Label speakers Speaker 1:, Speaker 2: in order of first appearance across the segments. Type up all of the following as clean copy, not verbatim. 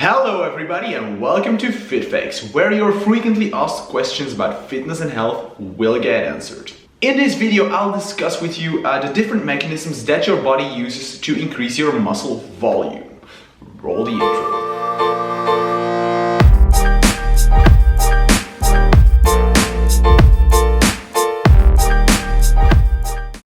Speaker 1: Hello everybody and welcome to FitFAQs, where your frequently asked questions about fitness and health will get answered. In this video I'll discuss with you the different mechanisms that your body uses to increase your muscle volume. Roll the intro.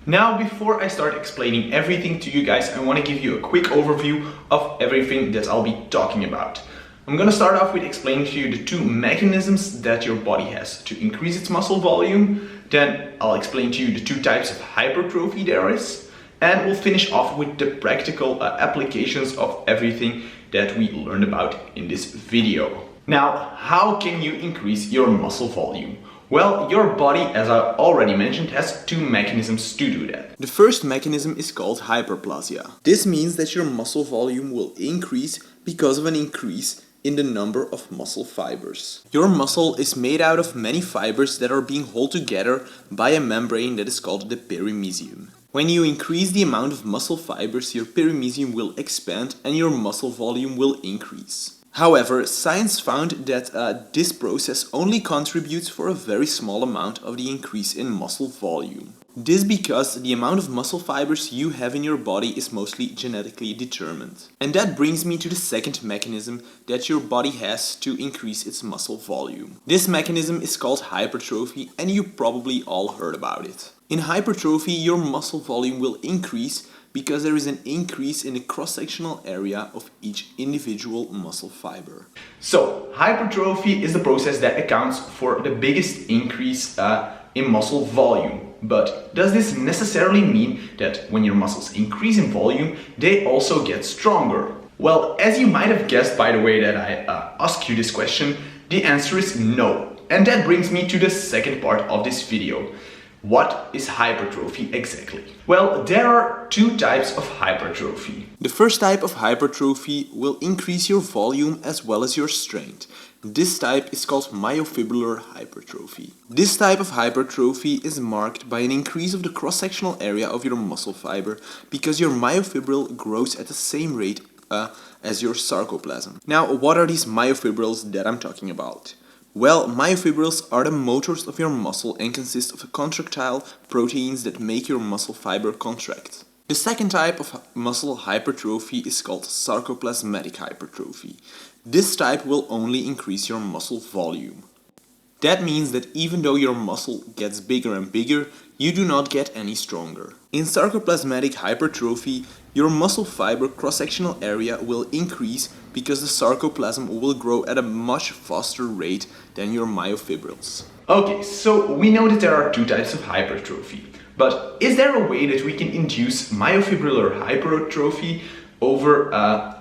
Speaker 1: Now, before I start explaining everything to you guys, I want to give you a quick overview of everything that I'll be talking about. I'm going to start off with explaining to you the two mechanisms that your body has to increase its muscle volume. Then I'll explain to you the two types of hypertrophy there is. And we'll finish off with the practical applications of everything that we learned about in this video. Now, how can you increase your muscle volume? Well, your body, as I already mentioned, has two mechanisms to do that. The first mechanism is called hyperplasia. This means that your muscle volume will increase because of an increase in the number of muscle fibers. Your muscle is made out of many fibers that are being held together by a membrane that is called the perimysium. When you increase the amount of muscle fibers, your perimysium will expand and your muscle volume will increase. However, science found that this process only contributes for a very small amount of the increase in muscle volume. This because the amount of muscle fibers you have in your body is mostly genetically determined. And that brings me to the second mechanism that your body has to increase its muscle volume. This mechanism is called hypertrophy, and you probably all heard about it. In hypertrophy, your muscle volume will increase because there is an increase in the cross-sectional area of each individual muscle fiber. So, hypertrophy is the process that accounts for the biggest increase in muscle volume. But does this necessarily mean that when your muscles increase in volume, they also get stronger? Well, as you might have guessed by the way that I asked you this question, the answer is no. And that brings me to the second part of this video. What is hypertrophy exactly? Well, there are two types of hypertrophy. The first type of hypertrophy will increase your volume as well as your strength. This type is called myofibrillar hypertrophy. This type of hypertrophy is marked by an increase of the cross-sectional area of your muscle fiber because your myofibril grows at the same rate as your sarcoplasm. Now, what are these myofibrils that I'm talking about? Well, myofibrils are the motors of your muscle and consist of contractile proteins that make your muscle fiber contract. The second type of muscle hypertrophy is called sarcoplasmatic hypertrophy. This type will only increase your muscle volume. That means that even though your muscle gets bigger and bigger, you do not get any stronger. In sarcoplasmatic hypertrophy, your muscle fiber cross-sectional area will increase because the sarcoplasm will grow at a much faster rate than your myofibrils. Okay, so we know that there are two types of hypertrophy. But is there a way that we can induce myofibrillar hypertrophy over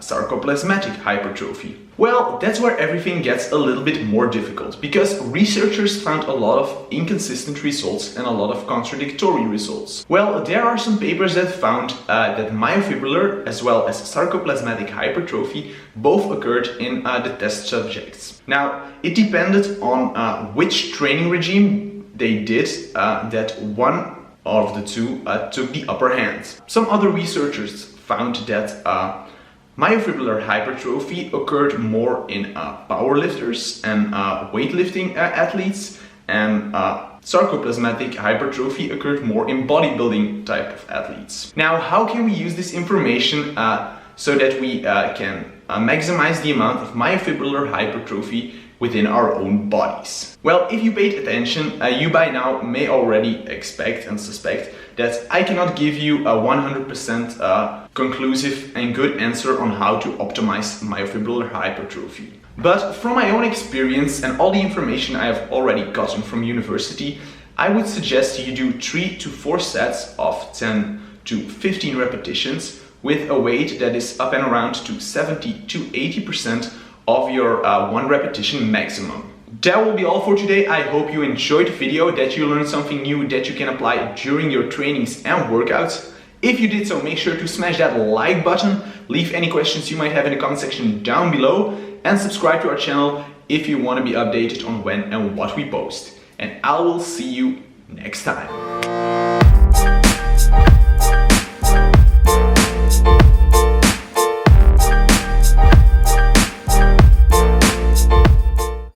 Speaker 1: sarcoplasmatic hypertrophy? Well, that's where everything gets a little bit more difficult because researchers found a lot of inconsistent results and a lot of contradictory results. Well, there are some papers that found that myofibrillar as well as sarcoplasmatic hypertrophy both occurred in the test subjects. Now, it depended on which training regime they did that one of the two took the upper hand. Some other researchers found that myofibrillar hypertrophy occurred more in powerlifters and weightlifting athletes, and sarcoplasmatic hypertrophy occurred more in bodybuilding type of athletes. Now, how can we use this information so that we can maximize the amount of myofibrillar hypertrophy within our own bodies? Well, if you paid attention, you by now may already expect and suspect that I cannot give you a 100% conclusive and good answer on how to optimize myofibrillar hypertrophy. But from my own experience and all the information I have already gotten from university, I would suggest you do 3 to 4 sets of 10 to 15 repetitions with a weight that is up and around to 70 to 80% of your 1 repetition maximum. That will be all for today. I hope you enjoyed the video, that you learned something new that you can apply during your trainings and workouts. If you did so, make sure to smash that like button, leave any questions you might have in the comment section down below, and subscribe to our channel if you want to be updated on when and what we post. And I will see you next time.